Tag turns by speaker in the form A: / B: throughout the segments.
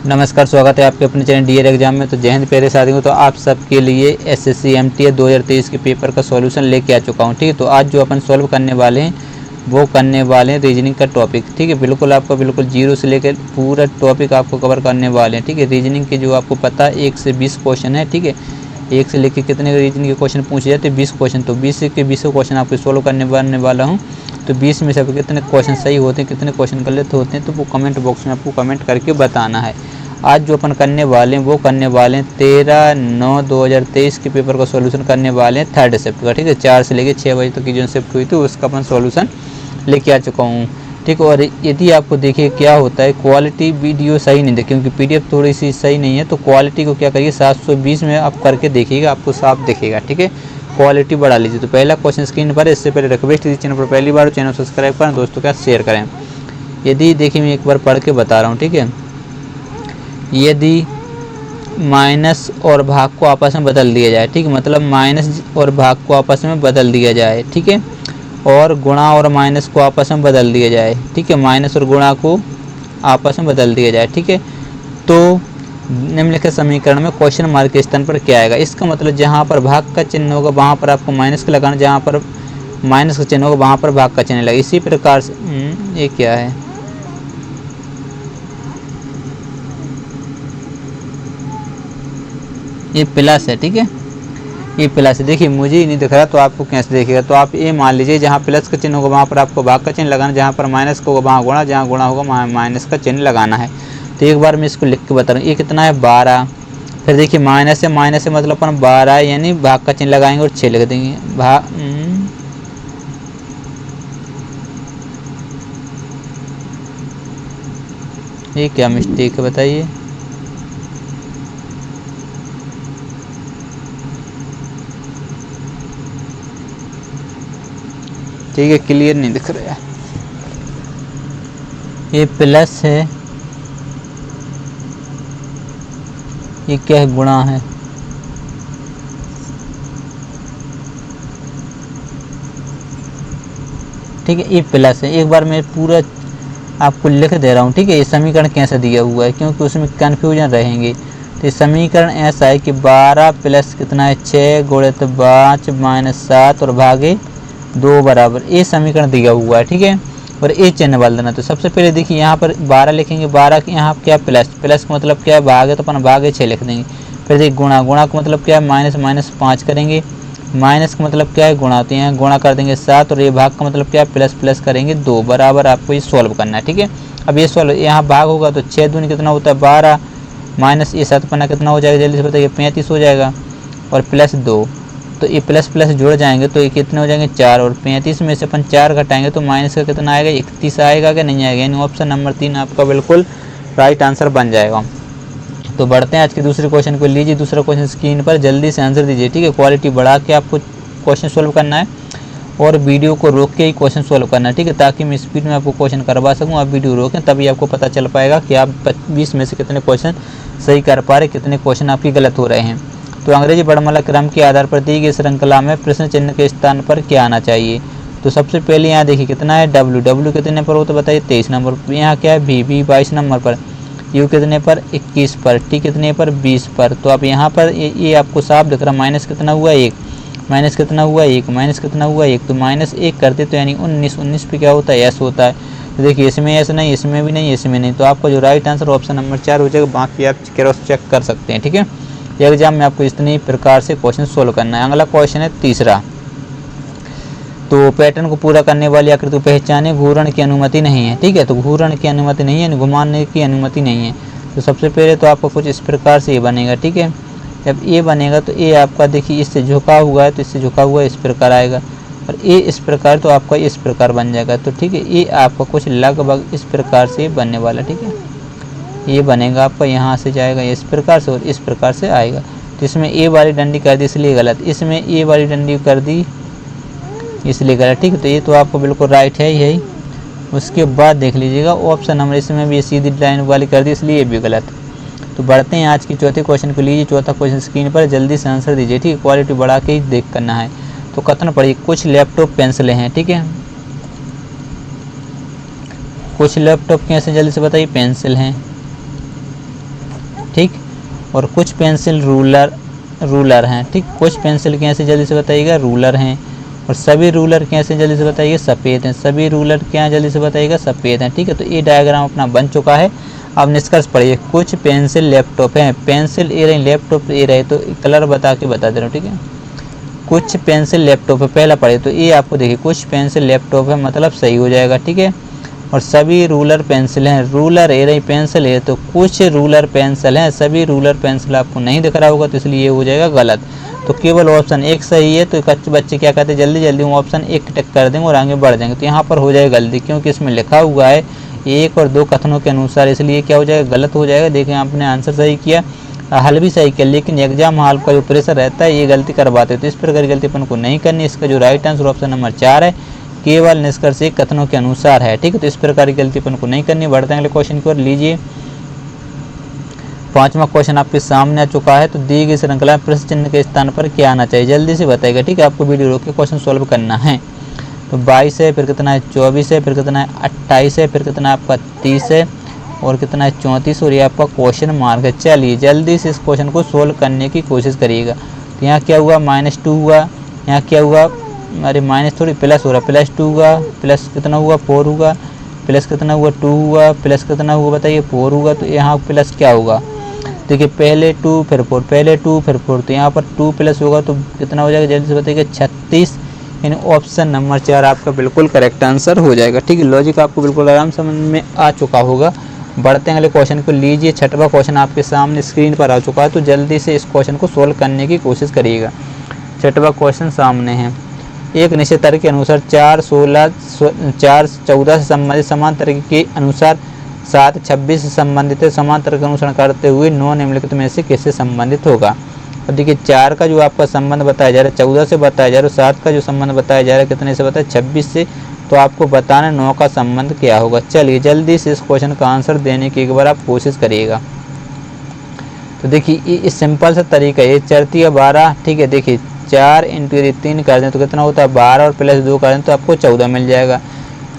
A: नमस्कार, स्वागत है आपके अपने चैनल डीआर एग्जाम में। तो जय हिंद प्यारे साथियों। तो आप सबके लिए एसएससी एमटीए 2023 के पेपर का सॉल्यूशन लेके आ चुका हूं। ठीक है, तो आज जो अपन सॉल्व करने वाले हैं वो करने वाले हैं रीजनिंग का टॉपिक। ठीक है, बिल्कुल आपको बिल्कुल जीरो से लेकर पूरा टॉपिक आपको कवर करने वाले हैं। ठीक है, रीजनिंग के जो आपको पता है 1 से 20 क्वेश्चन है। ठीक है, 1 से लेकर कितने रीजनिंग के क्वेश्चन पूछे जाते हैं, 20 क्वेश्चन। तो 20 के 20 क्वेश्चन आपको सॉल्व करने वाला हूँ। तो 20 में से आपको कितने क्वेश्चन सही होते हैं, कितने क्वेश्चन गलत होते हैं, तो वो कमेंट बॉक्स में आपको कमेंट करके बताना है। आज जो अपन करने वाले हैं वो करने वाले हैं 13/9/2023 के पेपर का सॉल्यूशन करने वाले हैं 3rd शिफ्ट का। ठीक है, 4 से लेकर 6 बजे तक की जो शिफ्ट हुई थी उसका अपन सॉल्यूशन लेके आ चुका हूँ। ठीक है, और यदि आपको देखिए क्या होता है, क्वालिटी वीडियो सही नहीं देखिए क्योंकि पीडीएफ थोड़ी सी सही नहीं है। तो क्वालिटी को क्या करिए 720 में आप करके देखिएगा, आपको साफ दिखेगा। ठीक है, क्वालिटी बढ़ा लीजिए। तो पहला क्वेश्चन स्क्रीन पर, इससे पहले रिक्वेस्ट है चैनल पर पहली बार चैनल सब्सक्राइब करें, दोस्तों का शेयर करें। यदि देखिए मैं एक बार पढ़ के बता रहा हूँ। ठीक है, यदि माइनस और भाग को आपस में बदल दिया जाए, ठीक है, मतलब माइनस और भाग को आपस में बदल दिया जाए। ठीक है, और गुणा और माइनस को आपस में बदल दिया जाए। ठीक है, माइनस और गुणा को आपस में बदल दिया जाए। ठीक है, तो निम्नलिखित समीकरण में क्वेश्चन मार्क के स्थान पर क्या आएगा। इसका मतलब जहाँ पर भाग का चिन्ह होगा वहाँ पर आपको माइनस का लगाना, जहाँ पर माइनस का चिन्ह होगा वहाँ पर भाग का चिन्ह लगेगा। इसी प्रकार से ये क्या है, ये प्लस है। ठीक है, ये प्लस है। देखिए मुझे ही नहीं दिख रहा तो आपको कैसे देखेगा। तो आप ये मान लीजिए जहाँ प्लस का चिन्ह होगा वहाँ पर आपको भाग का चिन्ह लगाना, जहाँ पर माइनस का होगा वहाँ गुणा, जहाँ गुणा होगा वहाँ माइनस का चिन्ह लगाना है। तो एक बार मैं इसको लिख के बता रहा हूँ। ये कितना है 12। फिर देखिए माइनस से मतलब अपन 12 यानी भाग का चिन्ह लगाएंगे और 6 लिख देंगे। ये क्या मिस्टेक है बताइए। ठीक है, क्लियर नहीं दिख रहा है। ये प्लस है, ये क्या है गुणा है। ठीक है, ये प्लस है। एक बार मैं पूरा आपको लिख दे रहा हूँ। ठीक है, ये समीकरण कैसे दिया हुआ है क्योंकि उसमें कन्फ्यूजन रहेंगे। तो समीकरण ऐसा है कि 12 प्लस कितना है 6 गुणित 5 माइनस 7 और भागे 2 बराबर, ये समीकरण दिया हुआ है। ठीक है, और ये चिन्ह बदल देना। तो सबसे पहले देखिए यहाँ पर 12 लिखेंगे, 12 के यहाँ क्या प्लस, प्लस का मतलब क्या है भाग है तो अपन भागे 6 लिख देंगे। फिर देखिए गुणा, गुणा का मतलब क्या है माइनस, माइनस 5 करेंगे, माइनस का मतलब क्या है गुणा, तो यहाँ गुणा कर देंगे 7 और ये भाग का मतलब क्या है प्लस, प्लस करेंगे 2 बराबर। आपको ये सॉल्व करना है। ठीक है, अब ये सॉल्व यहाँ भाग होगा तो 6 दूनी कितना होता है 12 माइनस ये 7 पन्ना कितना हो जाएगा जल्दी से बताइए 35 हो जाएगा, और प्लस 2। तो ये प्लस प्लस जुड़ जाएंगे तो ये कितने हो जाएंगे 4, और 35 में से अपन 4 घटाएंगे तो माइनस का कितना आएगा 31 आएगा कि नहीं आएगा। यानी ऑप्शन नंबर 3 आपका बिल्कुल राइट आंसर बन जाएगा। तो बढ़ते हैं आज के दूसरे क्वेश्चन को। लीजिए दूसरा क्वेश्चन स्क्रीन पर, जल्दी से आंसर दीजिए। ठीक है, क्वालिटी बढ़ा के आपको क्वेश्चन सोल्व करना है और वीडियो को रोक के ही क्वेश्चन सोल्व करना है। ठीक है, ताकि मैं स्पीड में आपको क्वेश्चन करवा सकूं। आप वीडियो रोकें तभी आपको पता चल पाएगा कि आप 20 में से कितने क्वेश्चन सही कर पा रहे, कितने क्वेश्चन आपके गलत हो रहे हैं। तो अंग्रेजी वर्णमाला क्रम के आधार पर दी गई श्रृंखला में प्रश्न चिन्ह के स्थान पर क्या आना चाहिए। तो सबसे पहले यहाँ देखिए कितना है W कितने पर हो तो बताइए 23 नंबर पर। यहाँ क्या है V 22 नंबर पर, U कितने पर 21 पर, T कितने पर 20 पर। तो आप यहाँ पर ये आपको साफ दिख रहा, माइनस कितना हुआ 1, माइनस कितना हुआ 1, माइनस कितना हुआ 1, तो माइनस 1 करते तो यानी 19, 19 पे क्या होता है S होता है। तो देखिए इसमें S नहीं, इसमें भी नहीं, इसमें नहीं। तो आपका जो राइट आंसर ऑप्शन नंबर 4 हो जाएगा। बाकी आप क्रॉस चेक कर सकते हैं। ठीक है, एग्जाम में आपको इतनी प्रकार से क्वेश्चन सोल्व करना है। अगला क्वेश्चन है तीसरा। तो पैटर्न को पूरा करने वाली आकृति को पहचाने, घूर्ण की अनुमति नहीं है। ठीक है, तो घूर्ण की अनुमति नहीं है, घुमाने की अनुमति नहीं है। तो सबसे पहले तो आपको कुछ इस प्रकार से ये बनेगा। ठीक है, जब ये बनेगा तो ये आपका देखिए इससे झुका हुआ है तो इससे झुका हुआ इस प्रकार आएगा, और ये इस प्रकार तो आपका इस प्रकार बन जाएगा। तो ठीक है, ये आपका कुछ लगभग इस प्रकार से बनने वाला। ठीक है, ये बनेगा आपका यहाँ से जाएगा इस प्रकार से और इस प्रकार से आएगा। तो इसमें ए वाली डंडी कर दी इसलिए गलत, इसमें ए वाली डंडी कर दी इसलिए गलत। ठीक है, तो ये तो आपको बिल्कुल राइट है यही। उसके बाद देख लीजिएगा ऑप्शन नंबर, इसमें भी सीधी लाइन वाली कर दी इसलिए ये भी गलत। तो बढ़ते हैं आज की चौथे क्वेश्चन को। लीजिए चौथा क्वेश्चन स्क्रीन पर, जल्दी से आंसर दीजिए। ठीक है, क्वालिटी बढ़ा के ही देख करना है। तो कथन पढ़िए, कुछ लैपटॉप पेंसिलें हैं। ठीक है, कुछ लैपटॉप कैसे जल्दी से बताइए पेंसिल हैं। ठीक। और कुछ पेंसिल रूलर हैं, ठीक। कुछ पेंसिल कैसे जल्दी से बताइएगा, रूलर हैं। और सभी रूलर कैसे जल्दी से बताइए, सफ़ेद हैं। सभी रूलर क्या जल्दी से बताइएगा, सफ़ेद हैं, ठीक है। तो ये डायग्राम अपना बन चुका है। अब निष्कर्ष पढ़िए। कुछ पेंसिल लैपटॉप हैं, पेंसिल ए रही, लैपटॉप ए रहे, तो कलर बता के बता दे रहा हूँ, ठीक है। कुछ पेंसिल लैपटॉप है, पहला पढ़े तो ये आपको देखिए, कुछ पेंसिल लैपटॉप है मतलब सही हो जाएगा, ठीक है। और सभी रूलर पेंसिल हैं, रूलर ए रही, पेंसिल है, तो कुछ रूलर पेंसिल हैं, सभी रूलर पेंसिल आपको नहीं दिख रहा होगा, तो इसलिए ये हो जाएगा गलत। तो केवल ऑप्शन एक सही है। तो बच्चे क्या कहते हैं, जल्दी जल्दी वो ऑप्शन एक टिक कर देंगे और आगे बढ़ जाएंगे। तो यहाँ पर हो जाएगा गलती, क्योंकि इसमें लिखा हुआ है 1 और 2 कथनों के अनुसार, इसलिए क्या हो जाएगा, गलत हो जाएगा। देखिए आपने आंसर सही किया, हल भी सही किया, लेकिन एग्जाम हॉल का जो प्रेशर रहता है ये गलती करवाते, तो इस प्रकार गलती अपन को नहीं करनी। इसका जो राइट आंसर ऑप्शन नंबर 4 है, केवल निष्कर्ष एक कथनों के अनुसार है, ठीक है। तो इस प्रकार की गलती अपन को नहीं करनी। बढ़ते हैं अगले क्वेश्चन की ओर। लीजिए 5वां क्वेश्चन आपके सामने आ चुका है। तो दी गई श्रृंखला में प्रश्न चिन्ह के स्थान पर क्या आना चाहिए, जल्दी से बताइएगा, ठीक है। आपको वीडियो रोक के क्वेश्चन सोल्व करना है। तो 22 है, फिर कितना है 24 है, फिर कितना है 28 है, फिर कितना है आपका 30 है, और कितना है 34, और ये आपका क्वेश्चन मार्क है। चलिए जल्दी से इस क्वेश्चन को सोल्व करने की कोशिश करिएगा। तो यहाँ क्या हुआ, -2 हुआ, यहाँ क्या हुआ, अरे माइनस थोड़ी प्लस हो रहा, +2 हुआ, प्लस कितना हुआ 4 हुआ, प्लस कितना हुआ 2 हुआ, प्लस कितना हुआ बताइए 4 हुआ। तो यहाँ प्लस क्या होगा, देखिए पहले 2 फिर 4, पहले 2 फिर 4, तो यहाँ पर 2 प्लस होगा तो कितना हो जाएगा, जल्दी से बताइए 36। यानी ऑप्शन नंबर 4 आपका बिल्कुल करेक्ट आंसर हो जाएगा, ठीक है। लॉजिक आपको बिल्कुल आराम समझ में आ चुका होगा। बढ़ते हैं अगले क्वेश्चन को। लीजिए 6वां क्वेश्चन आपके सामने स्क्रीन पर आ चुका है। तो जल्दी से इस क्वेश्चन को सोल्व करने की कोशिश करिएगा। 6वां क्वेश्चन सामने है। एक निश्चित तर्क के अनुसार 4, 16, 4, 14 से संबंधित समान तर्क के अनुसार 7, 26 से संबंधित समान तर्क का अनुसरण करते हुए 9 निम्नलिखित में से किससे संबंधित होगा। और देखिए 4 का जो आपका संबंध बताया जा रहा है 14 से बताया जा रहा है, 7 का जो संबंध बताया जा रहा है कितने से बताया 26 से। तो आपको बताना 9 का संबंध क्या होगा। चलिए जल्दी से इस क्वेश्चन का आंसर देने की एक बार आप कोशिश करिएगा। तो देखिए ये सिंपल सा तरीका है, 4 12, ठीक है। देखिए 4 इंटू यदि 3 कर दें तो कितना होता है 12, और प्लस 2 कर दें तो आपको 14 मिल जाएगा।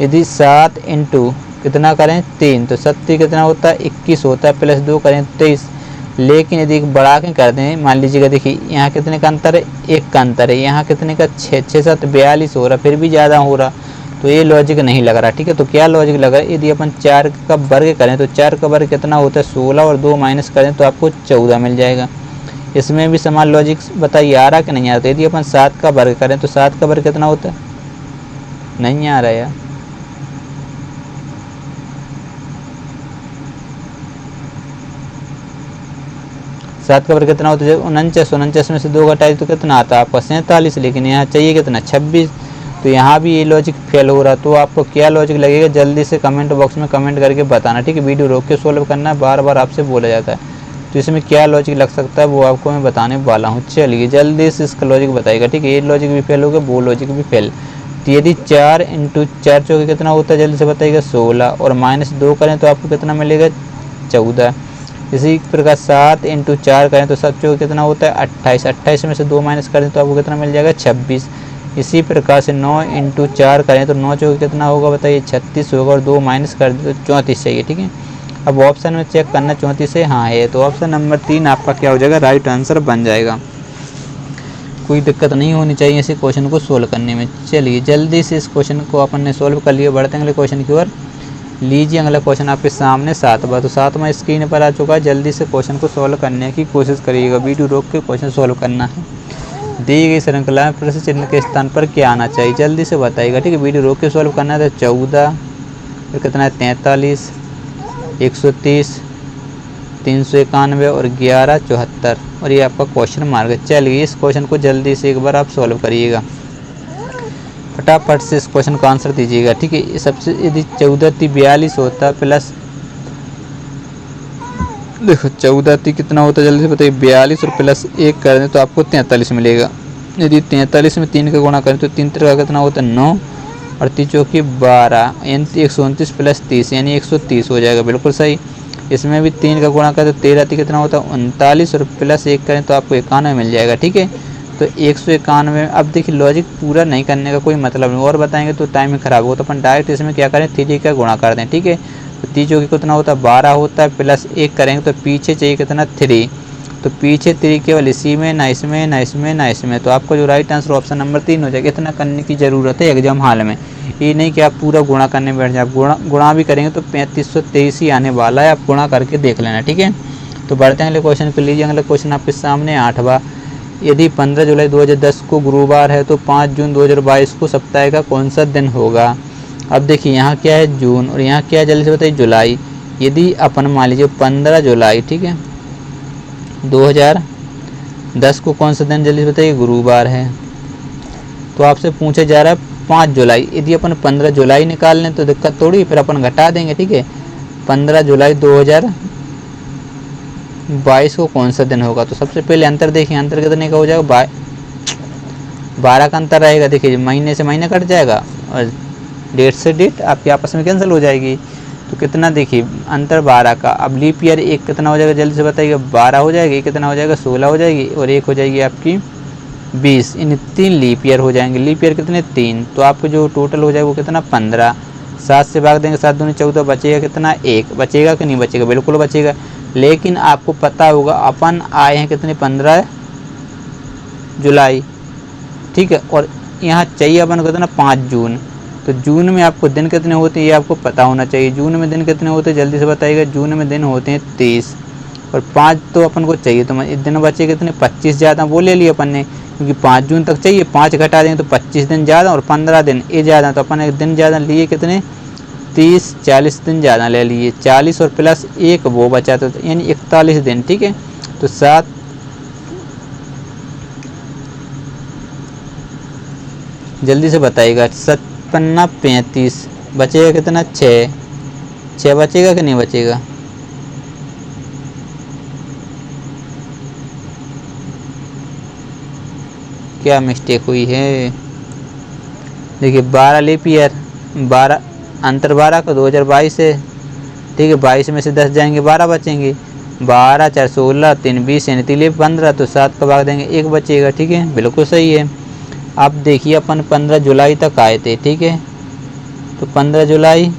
A: यदि 7 इंटू कितना करें 3 तो 7 कितना होता है 21 होता है, प्लस 2 करें 23। लेकिन यदि बढ़ा के कर दें, मान लीजिएगा देखिए यहाँ कितने का अंतर है, 1 का अंतर है, यहाँ कितने का 6, 6, 7, 42 हो रहा, फिर भी ज़्यादा हो रहा। तो ये लॉजिक नहीं लग रहा, ठीक है। तो क्या लॉजिक लग रहा है, यदि अपन 4 का वर्ग करें तो 4 का वर्ग कितना होता है 16, और 2 माइनस करें तो आपको 14 मिल जाएगा। इसमें भी समान लॉजिक बताइए आ रहा कि नहीं आ रहा। यदि अपन 7 का वर्ग करें तो 7 का वर्ग कितना होता है, नहीं आ रहा यार। सात का वर्ग कितना होता है 49, 49 में से 2 घटाए तो कितना आता है आपका 47, लेकिन यहाँ चाहिए कितना 26। तो यहाँ भी ये लॉजिक फेल हो रहा। तो आपको क्या लॉजिक लगेगा जल्दी से कमेंट बॉक्स में कमेंट करके बताना, ठीक है। वीडियो रोक के सोल्व करना है, बार बार आपसे बोला जाता है। तो इसमें क्या लॉजिक लग सकता है वो आपको मैं बताने वाला हूँ। चलिए जल्दी से इसका लॉजिक बताइएगा, ठीक है। ये लॉजिक भी फेल हो गया, वो लॉजिक भी फेल। तो यदि 4 इंटू 4 चौके कितना होता है जल्दी से बताइएगा 16, और -2 करें तो आपको कितना मिलेगा 14। इसी प्रकार 7 इंटू 4 करें तो 7 चौके कितना होता है 28, 28 में से 2 माइनस करें तो आपको कितना मिल जाएगा 26। इसी प्रकार से 9 इंटू 4 करें तो 9 चौके कितना होगा बताइए 36 होगा, और 2 माइनस कर दे तो 34 चाहिए, ठीक है। अब ऑप्शन में चेक करना 34 है, हाँ है, तो ऑप्शन नंबर 3 आपका क्या हो जाएगा, राइट आंसर बन जाएगा। कोई दिक्कत नहीं होनी चाहिए इस क्वेश्चन को सोल्व करने में। चलिए जल्दी से इस क्वेश्चन को अपन ने सोल्व कर लिया। बढ़ते हैं अगले क्वेश्चन की ओर। लीजिए अगला क्वेश्चन आपके सामने 7वां। तो 7वां स्क्रीन पर आ चुका है। जल्दी से क्वेश्चन को सोल्व करने की कोशिश करिएगा, वीडियो रोक के क्वेश्चन सोल्व करना है। दी गई श्रृंखला में प्रश्न चिन्ह के स्थान पर क्या आना चाहिए, जल्दी से बताइएगा, ठीक है। वीडियो रोक के सोल्व करना है। तो 14, फिर कितना है 43, 130, 391 और 11, 74, और ये आपका क्वेश्चन मार्क है। चलिए इस क्वेश्चन को जल्दी से एक बार आप सॉल्व करिएगा, फटाफट से इस क्वेश्चन का आंसर दीजिएगा, ठीक है। सबसे यदि 14 × 42 होता प्लस, देखो 14 × कितना होता है जल्दी से बताइए 42, और प्लस 1 कर दें तो आपको 43 मिलेगा। यदि 43 में 3 का गुणा करें तो 3 का कितना होता है 9, और 3 चौकी 12, यानी 129 प्लस 30 यानी 130 हो जाएगा, बिल्कुल सही। इसमें भी 3 का गुणा करें तो 13 कितना होता है 39, और प्लस 1 करें तो आपको 91 मिल जाएगा, ठीक है। तो 191। अब देखिए लॉजिक पूरा नहीं करने का कोई मतलब नहीं, और बताएंगे तो टाइम ही खराब होगा। तो अपन डायरेक्ट इसमें क्या करें, 3 का गुणा कर दें, ठीक है। तो 3 चौके कितना होता है 12 होता है, प्लस 1 करेंगे तो पीछे चाहिए कितना 3। तो पीछे 3 केवल इसी में, ना इसमें ना इसमें ना इसमें। तो आपको जो राइट आंसर ऑप्शन नंबर 3 हो जाएगा। इतना करने की ज़रूरत है एग्जाम हाल में, ये नहीं कि आप पूरा गुणा करने बैठ जाए। आप गुणा भी करेंगे तो 3523 ही आने वाला है, आप गुणा करके देख लेना, ठीक है। तो बढ़ते हैं अगले क्वेश्चन पे। लीजिए अगला क्वेश्चन आपके सामने 8वां। यदि 15 जुलाई 2010 को गुरुवार है तो 5 जून 2022 को सप्ताह का कौन सा दिन होगा। अब देखिए यहाँ क्या है जून और यहाँ क्या है, जल्दी से बताइए, जुलाई। यदि अपन मान लीजिए 15 जुलाई, ठीक है, 2010 को कौन सा दिन, जल्दी से बताइए, गुरुवार है। तो आपसे पूछा जा रहा है 5 जुलाई। यदि अपन 15 जुलाई निकाल लें तो दिक्कत थोड़ी, फिर अपन घटा देंगे, ठीक है। 15 जुलाई 2022 को कौन सा दिन होगा। तो सबसे पहले अंतर देखिए, अंतर कितने का हो जाएगा, 12 का अंतर रहेगा। देखिए महीने से महीने कट जाएगा और डेट से डेट आपकी आपस में कैंसिल हो जाएगी। तो कितना देखिए अंतर 12 का। अब लीप ईयर एक कितना हो जाएगा, जल्दी से बताइएगा, 12 हो जाएगी। कितना हो जाएगा, 16 हो जाएगी, और एक हो जाएगी आपकी 20। इन 3 लीप ईयर हो जाएंगे। लीप ईयर कितने 3, तो आपको जो टोटल हो जाएगा वो कितना 15। 7 से भाग देंगे, 7 दूनी 14, बचेगा कितना 1। बचेगा कि नहीं बचेगा, बिल्कुल बचेगा। लेकिन आपको पता होगा अपन आए हैं कितने 15 जुलाई, ठीक है, और यहाँ चाहिए अपन को कितना 5 जून। तो जून में आपको दिन कितने होते हैं ये आपको पता होना चाहिए। जून में दिन कितने होते हैं जल्दी से बताइएगा। जून में दिन होते हैं 30 और 5 तो अपन को चाहिए। तो दिन बचे कितने 25 ज़्यादा, वो ले लिए अपन ने, क्योंकि 5 जून तक चाहिए। 5 घटा देंगे तो 25 दिन ज़्यादा और 15 दिन ये ज़्यादा। तो अपन एक दिन ज़्यादा लिए कितने 30, 40 दिन ज़्यादा ले लिए। 40 और प्लस 1 वो बचा, तो यानी 41 दिन, ठीक है। तो 7 जल्दी से बताइएगा, 57 35 बचेगा कितना 6 बचेगा कि नहीं बचेगा। क्या मिस्टेक हुई है, देखिए 12 लीप ईयर, 12 अंतर 12 का 2022 है, ठीक है। 22 में से 10 जाएंगे, 12 बचेंगे। 12 4 16 3 20 यानी 3 15। तो 7 का भाग देंगे 1 बचेगा, ठीक है, बिल्कुल सही है। अब देखिए अपन 15 जुलाई तक आए थे, ठीक है। तो 15 जुलाई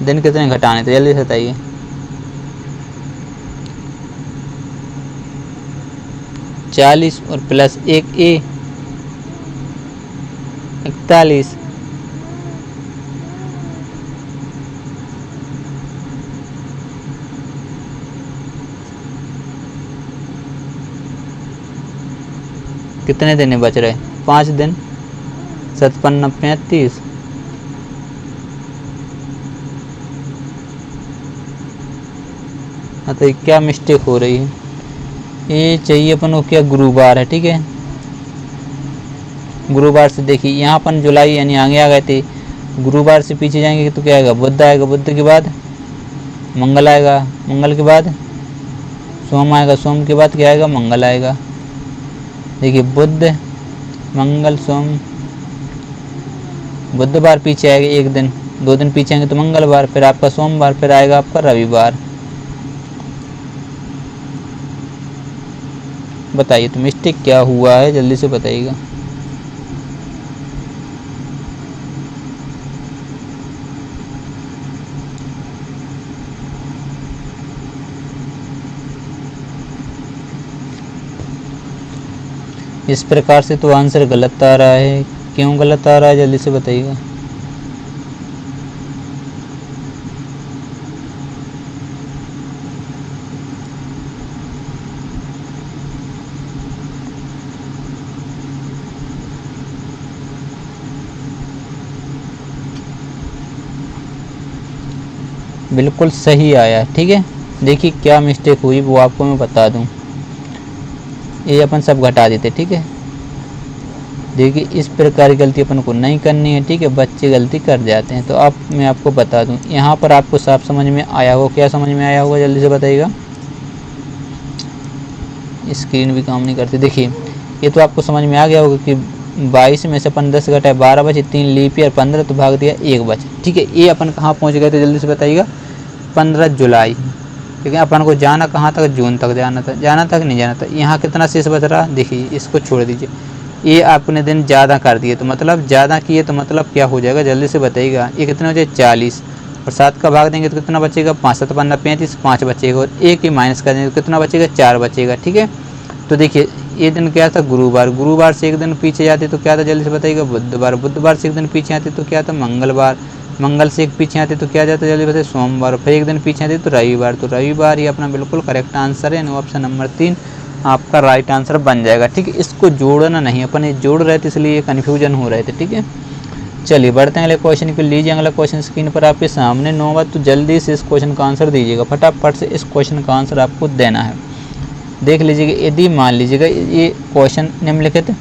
A: दिन कितने घटाने थे जल्दी से बताइए। चालीस और प्लस 1 41। कितने दिन बच रहे 5 दिन, 57 35। हाँ तो क्या मिस्टेक हो रही है, ये चाहिए अपन को क्या गुरुवार है, ठीक है। गुरुवार से देखिए यहाँ अपन जुलाई यानी आगे आ गए थे। गुरुवार से पीछे जाएंगे तो क्या आएगा, बुध आएगा, बुध के बाद मंगल आएगा, मंगल के बाद सोम आएगा, सोम के बाद क्या आएगा, मंगल आएगा। देखिए बुध मंगल सोम, बुधवार पीछे आएगा 1 दिन, 2 दिन पीछे आएंगे तो मंगलवार, फिर आपका सोमवार, फिर आएगा आपका रविवार। बताइए तो मिस्टेक क्या हुआ है जल्दी से बताइएगा। इस प्रकार से तो आंसर गलत आ रहा है, क्यों गलत आ रहा है जल्दी से बताइएगा। बिल्कुल सही आया, ठीक है। देखिए क्या मिस्टेक हुई वो आपको मैं बता दूं। ये अपन सब घटा देते, ठीक है। देखिए इस प्रकार की गलती अपन को नहीं करनी है, ठीक है। बच्चे गलती कर जाते हैं। तो अब मैं आपको बता दूं, यहाँ पर आपको साफ समझ में आया होगा। क्या समझ में आया होगा जल्दी से बताइएगा। स्क्रीन भी काम नहीं करती। देखिए ये तो आपको समझ में आ गया होगा कि 22 में से अपन 10 घटाए 12 बचे, 3 लीप ईयर, 15 तो भाग दिया 1 बचे, ठीक है। ये अपन कहाँ पहुँच गए थे जल्दी से बताइएगा, 15 जुलाई। लेकिन अपन को जाना कहाँ तक, जून तक जाना था, जाना तक नहीं जाना था। यहाँ कितना शेष बच रहा, देखिए इसको छोड़ दीजिए, ये आपने दिन ज़्यादा कर दिए तो मतलब ज़्यादा किए तो मतलब क्या हो जाएगा, जल्दी से बताइएगा। ये कितना हो जाए 40, और 7 का भाग देंगे तो कितना बचेगा, 5 7 15 35, 5 बचेगा, और 1 ही माइनस कर देंगे तो कितना बचेगा, 4 बचेगा। ठीक है, तो देखिए ये दिन क्या था, गुरुवार, गुरुवार से एक दिन पीछे जाते तो क्या था, जल्दी से बताइएगा, बुधवार, बुधवार से एक दिन पीछे आते तो क्या था, मंगलवार, मंगल से एक पीछे आते तो क्या जाता है, जल्दी बताइए, सोमवार, फिर एक दिन पीछे आते तो रविवार, तो रविवार ये अपना बिल्कुल करेक्ट आंसर है, ऑप्शन नंबर 3 आपका राइट आंसर बन जाएगा। ठीक है, इसको जोड़ना नहीं, अपन ये जोड़ रहे थे इसलिए कन्फ्यूजन हो रहे थे। ठीक है, चलिए बढ़ते हैं अगले क्वेश्चन को। लीजिए अगला क्वेश्चन स्क्रीन पर आपके सामने 9 तो जल्दी से इस क्वेश्चन का आंसर दीजिएगा, फटाफट से इस क्वेश्चन का आंसर आपको देना है। देख लीजिएगा, यदि मान लीजिएगा ये क्वेश्चन निम्नलिखित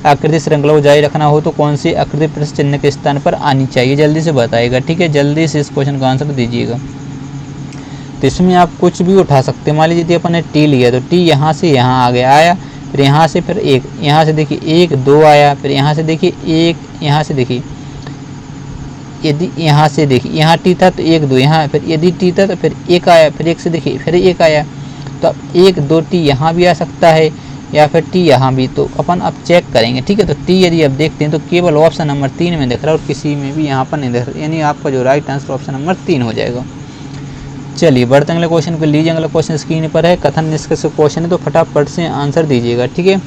A: आकृति श्रृंखला को जारी रखना हो तो कौन सी आकृति प्रश्न चिन्ह के स्थान पर आनी चाहिए, जल्दी से बताइएगा। ठीक है, जल्दी से इस क्वेश्चन का आंसर दीजिएगा। तो इसमें आप कुछ भी उठा सकते हैं। मान लीजिए यदि अपन ने टी लिया तो टी यहाँ से यहाँ आगे आया, फिर यहाँ से फिर एक, यहाँ से देखिए 1 2 आया, फिर यहाँ से देखिए 1, यहाँ से देखिए, यदि यहाँ से देखिए यहाँ टी था तो 1 2 यहाँ, फिर यदि टी था तो फिर 1 आया, फिर 1 से देखिए फिर 1 आया, तो अब 1 2 टी यहाँ भी आ सकता है या फिर टी यहाँ भी, तो अपन अब चेक करेंगे। ठीक है, तो टी यदि आप देखते हैं तो केवल ऑप्शन नंबर 3 में दिख रहा है और किसी में भी यहाँ पर नहीं दिख रहा, यानी आपका जो राइट आंसर ऑप्शन नंबर 3 हो जाएगा। चलिए बढ़ते अगले क्वेश्चन को। लीजिए अगला क्वेश्चन स्क्रीन पर है, कथन निष्कर्ष क्वेश्चन है तो फटाफट से आंसर दीजिएगा। ठीक है,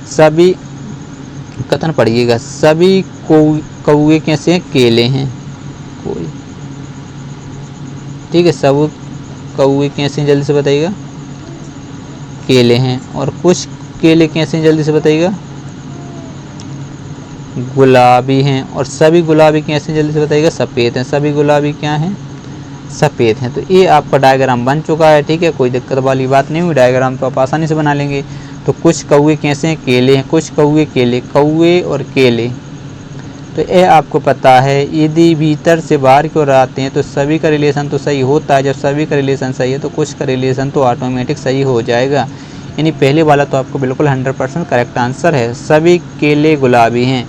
A: सभी कथन पढ़िएगा, सभी कौवे कैसे हैं, केले हैं कोई। ठीक है, सब कौवे कैसे हैं, जल्दी से बताइएगा, केले हैं, और कुछ केले कैसे हैं, जल्दी से बताइएगा, गुलाबी हैं, और सभी गुलाबी कैसे हैं, जल्दी से बताइएगा, सफ़ेद हैं। सभी गुलाबी क्या हैं, सफ़ेद हैं। तो ये आपका डायग्राम बन चुका है। ठीक है, कोई दिक्कत वाली बात नहीं हुई, डायग्राम तो आप आसानी से बना लेंगे। तो कुछ कौवे कैसे हैं, केले हैं, कुछ कौवे केले, कौवे और केले, तो ये आपको पता है। यदि भीतर से बाहर की ओर आते हैं तो सभी का रिलेशन तो सही होता है, जब सभी का रिलेशन सही है तो कुछ का रिलेशन तो ऑटोमेटिक सही हो जाएगा, यानी पहले वाला तो आपको बिल्कुल 100% करेक्ट आंसर है। सभी केले गुलाबी हैं,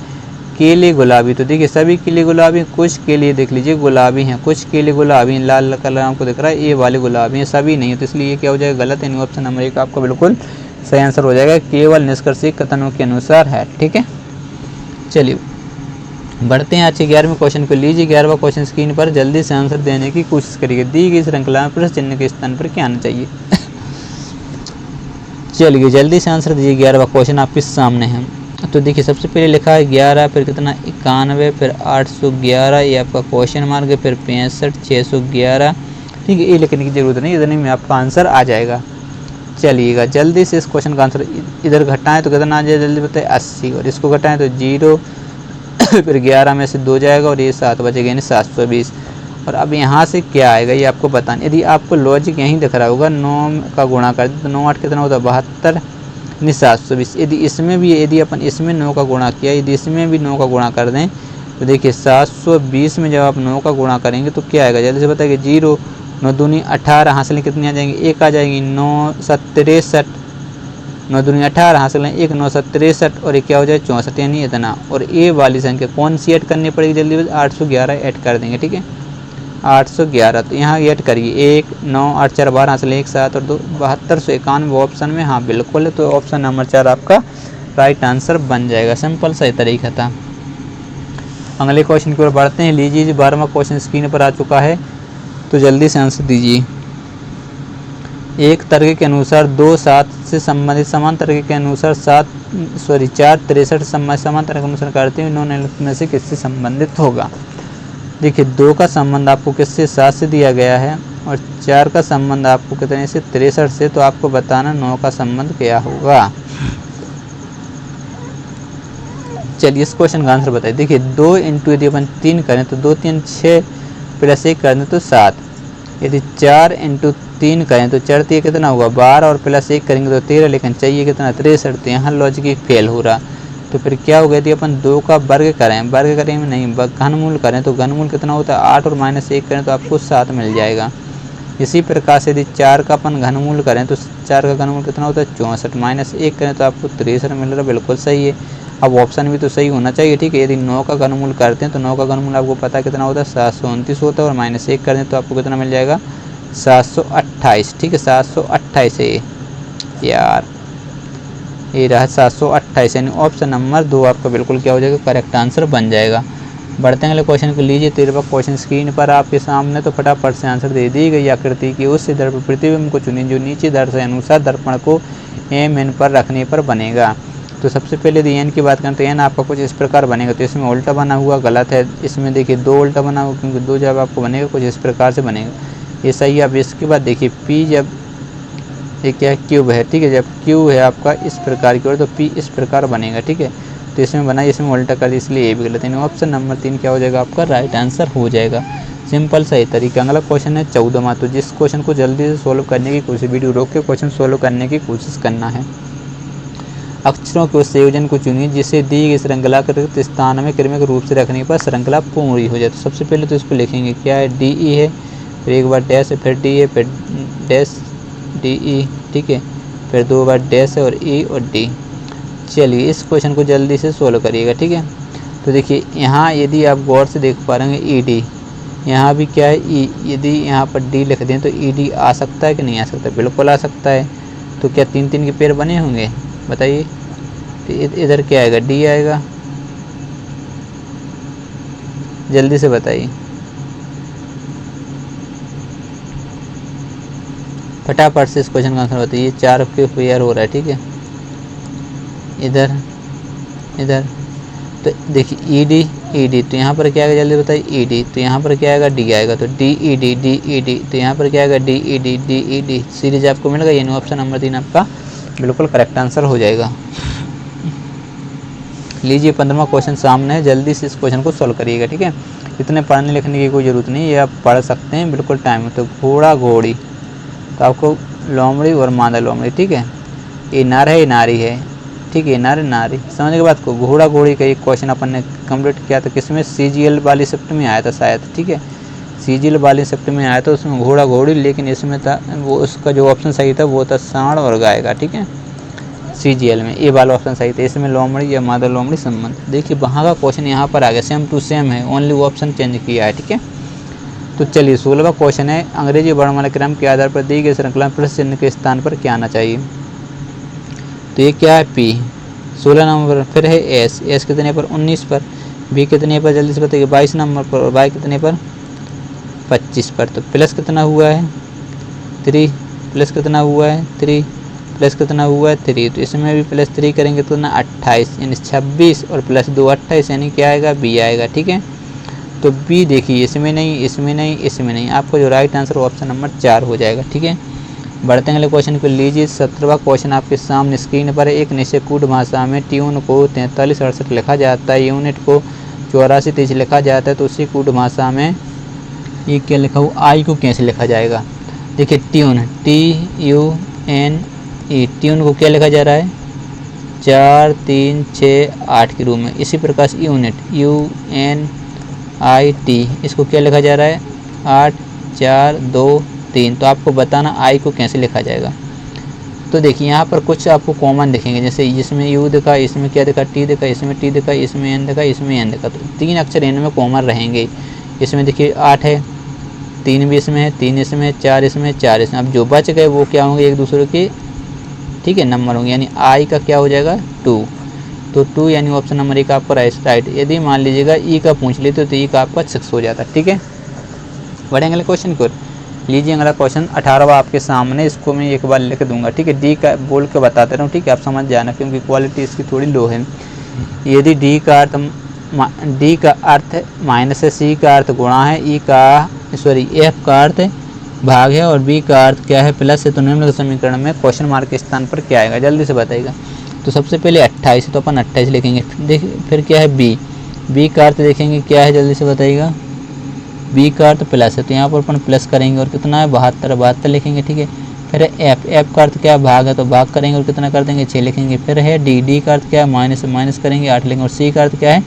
A: केले गुलाबी, तो देखिए सभी केले गुलाबी, कुछ केले देख लीजिए गुलाबी हैं, कुछ केले गुलाबी, लाल कलर आपको दिख रहा है, ये वाले गुलाबी हैं, सभी नहीं है, तो इसलिए ये क्या हो जाएगा, गलत, यानी ऑप्शन नंबर 1 आपका बिल्कुल सही आंसर हो जाएगा, केवल निष्कर्ष कथनों के अनुसार है। ठीक है, चलिए बढ़ते हैं आज के 11वें क्वेश्चन को। लीजिए 11वां क्वेश्चन स्क्रीन पर, जल्दी से आंसर देने की कोशिश करिए। दी गई श्रृंखला में प्रश्न चिन्ह के स्थान पर क्या आना चाहिए। चलिए जल्दी से आंसर दीजिए, 11वां क्वेश्चन आपके सामने है। तो देखिए सबसे पहले लिखा है 11, फिर कितना 91, फिर 811, ये आपका क्वेश्चन मार्क है, फिर 65 611। ठीक है, ये लिखने की जरूरत नहीं, इतने में आपका आंसर आ जाएगा। चलिएगा जल्दी से इस क्वेश्चन का आंसर इधर घटाएं तो कितना आ जाए, जल्दी बताए 80, और इसको घटाएं तो 0, फिर 11 में से 2 जाएगा और ये 7 बचेगा, यानी 720। और अब यहाँ से क्या आएगा ये आपको बताना। यदि आपको लॉजिक यहीं दिख रहा होगा, 9 का गुणा कर दे तो 9 8 कितना होता है 72, यानी 720। यदि इसमें भी, यदि अपन इसमें 9 का गुणा किया, यदि इसमें भी 9 का गुणा कर दें तो देखिए 720 में जब आप 9 का गुणा करेंगे तो क्या आएगा, जल्दी से बताइए। 0 9 दूनी 18, हासिल कितनी आ जाएंगी, 1 आ जाएंगी, 9 63, 9 दूनी 18, हासिल 1 9 63, और ये क्या हो जाए 64, यानी इतना। और ये वाली संख्या कौन सी ऐड करनी पड़ेगी, जल्दी 811 ऐड कर देंगे। ठीक है, 811, तो यहाँ ऐड करिए 1 9 8 4 12, हासिल 1 7 और 2 7291 ऑप्शन में, हाँ बिल्कुल है। तो ऑप्शन नंबर 4 आपका राइट आंसर बन जाएगा, सिंपल सा तरीका था। अगले क्वेश्चन की ओर बढ़ते हैं। लीजिए 12वां क्वेश्चन स्क्रीन पर आ चुका है, तो जल्दी से आंसर दीजिए। एक तर्क के अनुसार 2 7 से संबंधित समान तर्क के अनुसार 4 63 समान तर्क के अनुसार करते हुए निम्नलिखित में से किससे संबंधित होगा। देखिए 2 का संबंध आपको किससे, 7 से दिया गया है, और 4 का संबंध आपको कितने से, 63 से, तो आपको बताना 9 का संबंध क्या होगा। चलिए इस क्वेश्चन का आंसर बताइए। देखिए 2 इंटू यदि अपन 3 करें तो 2 3 6 प्लस 1 करें तो 7, यदि 4 इंटू 3 करें तो 4 3 कितना होगा 12, और प्लस 1 करेंगे तो 13, लेकिन चाहिए कितना 63, तो यहाँ लॉजिक फेल हो रहा। तो फिर क्या होगा, यदि अपन 2 का वर्ग करेंगे नहीं, घनमूल करें तो घनमूल कितना होता है 8, और -1 करें तो आपको 7 मिल जाएगा। इसी प्रकार से यदि 4 का अपन घनमूल करें तो 4 का घनमूल कितना होता है 64, -1 करें तो आपको 63 मिल रहा है, बिल्कुल सही है। अब ऑप्शन भी तो सही होना चाहिए। ठीक है, यदि 9 का घनमूल करते हैं तो 9 का घनमूल आपको पता कितना होता है 729 होता है, और -1 कर दें तो आपको कितना मिल जाएगा 728, ठीक है 728 है यार, ये रहा 728, यानी ऑप्शन नंबर 2 आपका बिल्कुल क्या हो जाएगा, करेक्ट आंसर बन जाएगा। बढ़ते हैं अगले क्वेश्चन को। लीजिए 13वां क्वेश्चन स्क्रीन पर आपके सामने, तो फटाफट से आंसर दे दी गई आकृति की उस दर्पण प्रतिबिंब को चुनें जो नीचे दर्शाए अनुसार दर्पण को एन पर रखने पर बनेगा। तो सबसे पहले यदि एन की बात करें तो एन आपका कुछ इस प्रकार बनेगा, तो इसमें उल्टा बना हुआ गलत है, इसमें देखिए 2 उल्टा बना हुआ, क्योंकि 2 जब आपको बनेगा कुछ इस प्रकार से बनेगा, ये सही है। अब इसके बाद देखिए पी, जब ये क्या है, क्यूब है, ठीक है, जब क्यू है आपका इस प्रकार की ओर तो पी इस प्रकार बनेगा, ठीक है, तो इसमें बना, इसमें उल्टा कर, इसलिए ये भी गलत है। ऑप्शन नंबर 3 क्या हो जाएगा आपका, राइट आंसर हो जाएगा। सिंपल सही तरीका। अगला क्वेश्चन है 14वां, तो जिस क्वेश्चन को जल्दी से सोल्व करने की कोशिश, वीडियो रोक के क्वेश्चन सोल्व करने की कोशिश करना है। अक्षरों के उस संयोजन को चुनिए जिसे दी गई श्रृंखला के स्थान में क्रमिक रूप से रखने पर श्रृंखला पूर्ण हो जाए। तो सबसे पहले तो इसको लिखेंगे, क्या है, डी ई है, फिर एक बार डैश है, फिर डी है, फिर डैश डी ई, ठीक है, फिर 2 बार डैश है और ई और डी। चलिए इस क्वेश्चन को जल्दी से सोल्व करिएगा, ठीक है। तो देखिए यहाँ यदि आप गौर से देख पा रहे हैं ई डी, यहाँ भी क्या है ई, यदि यहाँ पर डी लिख दें तो ई डी आ सकता है कि नहीं आ सकता, बिल्कुल आ सकता है। तो क्या 3-3 के पेड़ बने होंगे, बताइए। तो इधर क्या आएगा, डी आएगा, जल्दी से बताइए फटाफट से इस क्वेश्चन का आंसर बताइए। 4 के पेयर हो रहा है, ठीक है, इधर इधर, तो देखिए ई डी, तो यहाँ पर क्या आएगा, जल्दी बताइए, ई डी, तो यहाँ पर क्या आएगा, डी आएगा, तो डी ई डी, तो यहाँ पर क्या आएगा, डी ई डी, सीरीज आपको मिल गई, यानी ऑप्शन नंबर 3 आपका बिल्कुल करेक्ट आंसर हो जाएगा। लीजिए 15वां क्वेश्चन सामने है, जल्दी से इस क्वेश्चन को सॉल्व करिएगा, ठीक है। इतने पढ़ने लिखने की कोई ज़रूरत नहीं है, ये आप पढ़ सकते हैं, बिल्कुल टाइम है। तो घोड़ा घोड़ी, तो आपको लोमड़ी और मादा लोमड़ी, ठीक है, ये नर है, ये नारी है, ठीक है, नर नारी, समझने के बाद को घोड़ा घोड़ी का एक क्वेश्चन अपन ने कंप्लीट किया था, किसमें, CGL वाली शिफ्ट में आया था शायद, ठीक है, CGL वाली शिफ्ट में आया था, उसमें घोड़ा घोड़ी, लेकिन इसमें था वो, उसका जो ऑप्शन सही था वो था सांड और गाय का, ठीक है, CGL में ये वाला ऑप्शन सही था। इसमें लोमड़ी या मादा लोमड़ी संबंध, देखिए वहाँ का क्वेश्चन यहाँ पर आ गया, सेम टू सेम है, ओनली वो ऑप्शन चेंज किया है, ठीक है। तो चलिए 16वां क्वेश्चन है, अंग्रेजी वर्णमाला क्रम के आधार पर दी गई श्रृंखला में प्रश्न चिन्ह के स्थान पर क्या आना चाहिए। तो ये क्या है, पी 16 नंबर, फिर है एस कितने पर, 19 पर, बी कितने पर, जल्दी से बताइए, 22 नंबर पर, और वाई कितने पर, 25 पर। तो प्लस कितना हुआ है, 3, प्लस कितना हुआ है, 3, प्लस कितना हुआ है, 3, तो इसमें भी प्लस 3 करेंगे तो ना 28, यानी 26 और प्लस 2 28, यानी क्या आएगा, बी आएगा, ठीक है। तो बी देखिए, इसमें नहीं, इसमें नहीं, इसमें नहीं, आपको जो राइट आंसर ऑप्शन नंबर 4 हो जाएगा, ठीक है। बढ़ते हैं अगले क्वेश्चन को। लीजिए 17वां क्वेश्चन आपके सामने स्क्रीन पर, एक निश्चित कूट भाषा में ट्यून को 43-68 लिखा जाता है, यूनिट को 84-23 लिखा जाता है, तो उसी कूट भाषा में ये क्या लिखा हुआ, आई को कैसे लिखा जाएगा। देखिए ट्यून, TUNE, ट्यून को क्या लिखा जा रहा है, 4 3 6 8 के रूप में। इसी प्रकार से यूनिट, UNIT, इसको क्या लिखा जा रहा है, 8 4 2 3। तो आपको बताना आई को कैसे लिखा जाएगा। तो देखिए यहाँ पर कुछ आपको कॉमन दिखेंगे, जैसे इसमें यू दिखा, इसमें क्या दिखा, टी दिखा, इसमें टी दिखा, इसमें एन दिखा, इसमें एन दिखा, तो 3 अक्षर इनमें कॉमन रहेंगे। इसमें देखिए 8 है, 3 भी इसमें है, 3 इसमें, 4 इसमें, 4 इसमें। अब जो बच गए वो क्या होंगे, एक दूसरे के, ठीक है, नंबर होंगे, यानी आई का क्या हो जाएगा, 2। तो 2 यानी ऑप्शन नंबर 1 आपका राइट। यदि मान लीजिएगा ई का पूछ लेते तो ई का आपका 6 हो जाता, ठीक है। बढ़ेंगे अगले क्वेश्चन को। लीजिए अगला क्वेश्चन 18वां आपके सामने, इसको मैं एक बार लिख दूंगा, ठीक है, डी का बोल के बताते रहूँ, ठीक है, आप समझ जाना, क्योंकि क्वालिटी इसकी थोड़ी लो है। यदि डी का अर्थ माइनस है, सी का अर्थ गुणा है, एफ का अर्थ भाग है और बी का अर्थ क्या है, प्लस है, तो निम्नलिखित समीकरण में क्वेश्चन मार्क के स्थान पर क्या आएगा, जल्दी से बताइएगा। तो सबसे पहले 28 है, तो अपन 28 लिखेंगे। देखिए फिर क्या है, बी का अर्थ देखेंगे क्या है, जल्दी से बताइएगा। बी का अर्थ प्लस है, तो यहाँ पर अपन प्लस करेंगे और कितना है, 72 लिखेंगे, ठीक है। फिर एफ का अर्थ क्या है, भाग है, तो भाग करेंगे और कितना कर देंगे, 6 लिखेंगे। फिर है डी का अर्थ क्या है, माइनस करेंगे, 8 लिखेंगे। और सी का अर्थ क्या है,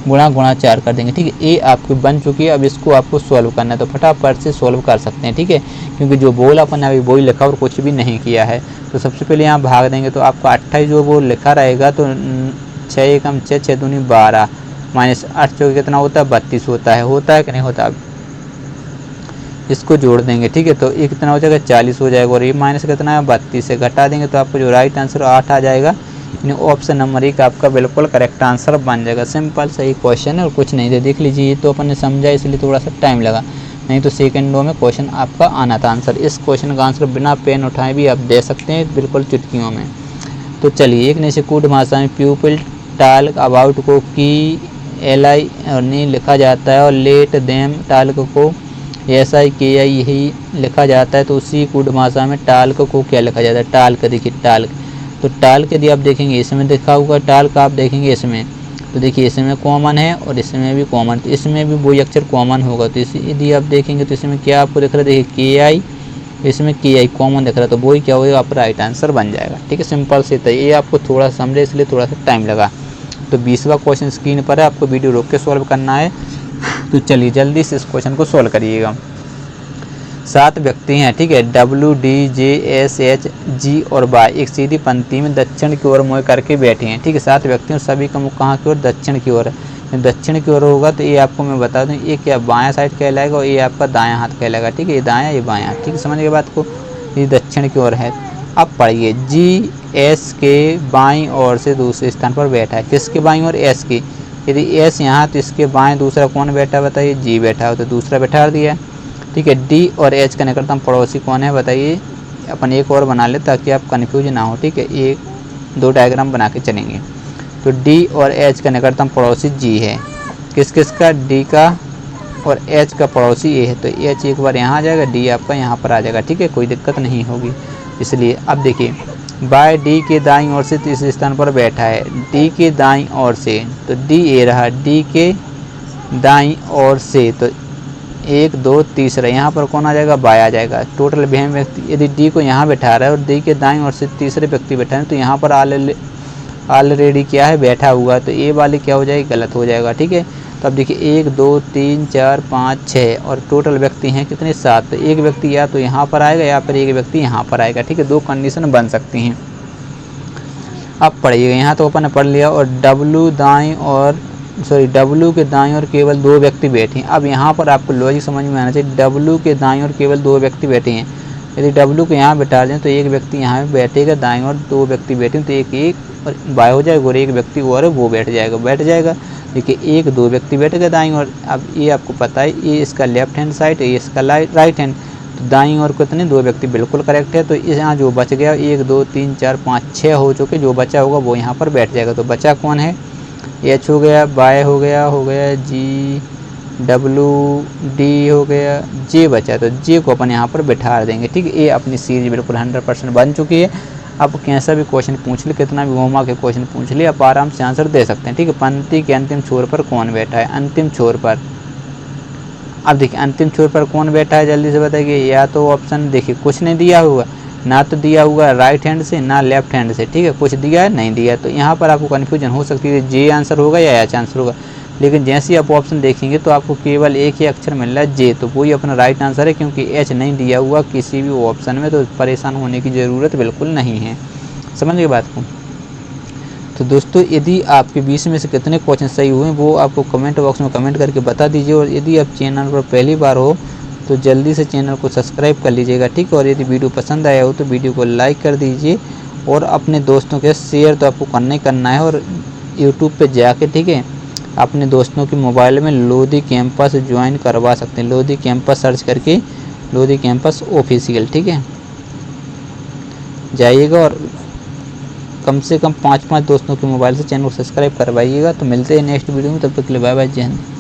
A: गुणा 4 कर देंगे, ठीक है। ए आपकी बन चुकी है, अब इसको आपको सॉल्व करना है, तो फटाफट से सॉल्व कर सकते हैं, ठीक है, क्योंकि जो बोल अपन ने अभी वही लिखा और कुछ भी नहीं किया है। तो सबसे पहले यहाँ भाग देंगे, तो आपका 28 जो वो लिखा रहेगा, तो 6 एकम 6, 6 दूनी 12, माइनस 8 चौके कितना होता है, 32 होता है कि नहीं होता। इसको जोड़ देंगे, ठीक है। तो ये कितना हो जाएगा 40 हो जाएगा, और ये माइनस कितना है 32 से घटा देंगे तो आपको जो राइट आंसर 8 आ जाएगा। यानी ऑप्शन नंबर 1 आपका बिल्कुल करेक्ट आंसर बन जाएगा। सिंपल सही क्वेश्चन है और कुछ नहीं था। देख लीजिए ये तो अपन ने समझा इसलिए थोड़ा सा टाइम लगा, नहीं तो सेकंडों में क्वेश्चन आपका आना था आंसर। इस क्वेश्चन का आंसर बिना पेन उठाए भी आप दे सकते हैं बिल्कुल चुटकियों में। तो चलिए, एक निश्चित भाषा में प्यूपिल टाल्क अबाउट को की LI और नहीं लिखा जाता है, और लेट देम टाल्क को SIKI यही लिखा जाता है। तो उसी कूट भाषा में टाल्क को क्या लिखा जाता है? टाल्क। देखिए टाल्क, तो टाल्क यदि आप देखेंगे इसमें लिखा हुआ टाल्क, आप देखेंगे इसमें, तो देखिए इसमें कॉमन है और इसमें भी कॉमन, तो इसमें भी वही अक्षर कॉमन होगा। तो इसी यदि आप देखेंगे तो इसमें क्या आपको दिख रहा है? देखिए KI, इसमें KI कॉमन दिख रहा है, तो वही क्या होगा? आपका राइट आंसर बन जाएगा, ठीक है। सिंपल से था, ये आपको थोड़ा समझे इसलिए थोड़ा सा टाइम लगा। तो 20वां क्वेश्चन स्क्रीन पर है, आपको वीडियो रोक के सॉल्व करना है। तो चलिए जल्दी से इस क्वेश्चन को सॉल्व करिएगा। 7 व्यक्ति हैं, ठीक है। W, D, J, S, H, G और Y एक सीधी पंक्ति में दक्षिण की ओर मुँह करके बैठे हैं, ठीक है। 7 व्यक्ति और सभी का मुँह कहाँ की ओर? दक्षिण की ओर है। दक्षिण की ओर होगा तो ये आपको मैं बता दूं, ये क्या बायां साइड कहलाएगा और ये आपका दायां हाथ कहलाएगा, ठीक है। ये दायां, ये बायां, ठीक है। समझ गए बात को? ये दक्षिण की ओर है। अब पढ़िए, GS के बाईं ओर से दूसरे स्थान पर बैठा है। किसके बाईं ओर? S की। यदि S यहाँ तो इसके बाएं दूसरा कौन बैठा है? बताइए। G बैठा हो तो दूसरा बैठा दिया, ठीक है। D और H का निकटतम पड़ोसी कौन है? बताइए। अपन एक और बना ले ताकि आप कन्फ्यूज ना हो, ठीक है। एक दो डायग्राम बना के चलेंगे। तो D और H का निकटतम पड़ोसी G है। किस किस का? D का और H का पड़ोसी A है। तो H एक बार यहाँ आ जाएगा, D आपका यहाँ पर आ जाएगा, ठीक है। कोई दिक्कत नहीं होगी इसलिए। अब देखिए, बाय D के दाईं ओर से तीसरे स्थान पर बैठा है। D के दाईं ओर से, तो D ये रहा, D के दाईं ओर से, तो 1 2 तीसरा यहाँ पर कौन आ जाएगा? बाय आ जाएगा। टोटल बहन व्यक्ति यदि D को यहाँ बैठा रहा है और D के दाईं ओर से तीसरे व्यक्ति बैठा है, तो यहाँ पर ऑलरेडी क्या है? बैठा हुआ, तो ये वाली क्या हो जाएगी? गलत हो जाएगा, ठीक है। तो अब देखिए 1 2 3 4 5 6 और टोटल व्यक्ति हैं कितने? 7। तो एक व्यक्ति या तो यहाँ पर आएगा या फिर एक व्यक्ति यहाँ पर आएगा, ठीक है। 2 कंडीशन बन सकती हैं। अब पढ़िएगा, यहाँ तो अपन ने पढ़ लिया। और W के दाईं ओर केवल 2 व्यक्ति बैठे हैं। अब यहाँ पर आपको लॉजिक समझ में आना चाहिए। W के दाईं ओर केवल 2 व्यक्ति बैठे हैं। यदि W को यहाँ बैठा दें तो एक व्यक्ति यहाँ बैठेगा, दाईं ओर 2 व्यक्ति बैठे तो एक और बाय हो जाएगा, और एक व्यक्ति और वो बैठ जाएगा। देखिए 1 2 व्यक्ति बैठ गए दाईं ओर। अब ये आपको पता है, ये इसका लेफ्ट हैंड साइड है, ये इसका राइट हैंड। तो दाईं ओर कितने? 2 व्यक्ति, बिल्कुल करेक्ट है। तो यहाँ जो बच गया 1 2 3 4 5 6 हो चुके, जो बचा होगा वो यहाँ पर बैठ जाएगा। तो बचा कौन है? H हो गया, बाय हो गया G, W, D हो गया, J बचा, तो J को अपन यहाँ पर बैठा देंगे, ठीक है। ये अपनी सीरीज बिल्कुल 100% बन चुकी है। अब कैसा भी क्वेश्चन पूछ ले, कितना भी घुमा के क्वेश्चन पूछ ले, आप आराम से आंसर दे सकते हैं, ठीक है। पंक्ति के अंतिम छोर पर कौन बैठा है? अंतिम छोर पर। अब देखिए अंतिम छोर पर कौन बैठा है, जल्दी से बताइए। या तो ऑप्शन देखिए कुछ नहीं दिया हुआ, ना तो दिया हुआ राइट हैंड से ना लेफ्ट हैंड से, ठीक है। कुछ दिया है, नहीं दिया। तो यहाँ पर आपको कन्फ्यूजन हो सकती है, J आंसर होगा या H आंसर होगा। लेकिन जैसे ही आप ऑप्शन देखेंगे तो आपको केवल एक ही अक्षर मिल रहा है J, तो वही अपना राइट आंसर है, क्योंकि H नहीं दिया हुआ किसी भी ऑप्शन में। तो परेशान होने की ज़रूरत बिल्कुल नहीं है। समझ गए बात को? तो दोस्तों, यदि आपके 20 में से कितने क्वेश्चन सही हुए वो आपको कमेंट बॉक्स में कमेंट करके बता दीजिए। और यदि आप चैनल पर पहली बार हो तो जल्दी से चैनल को सब्सक्राइब कर लीजिएगा, ठीक है। और यदि वीडियो पसंद आया हो तो वीडियो को लाइक कर दीजिए, और अपने दोस्तों के शेयर तो आपको करना है। और यूट्यूब पे जाके, ठीक है, अपने दोस्तों के मोबाइल में लोधी कैंपस ज्वाइन करवा सकते हैं। लोधी कैंपस सर्च करके लोधी कैंपस ऑफिशियल, ठीक है, जाइएगा और कम से कम 5 दोस्तों के मोबाइल से चैनल को सब्सक्राइब करवाइएगा। तो मिलते हैं नेक्स्ट वीडियो में, तब तक के लिए बाय बाय, जय हिंद।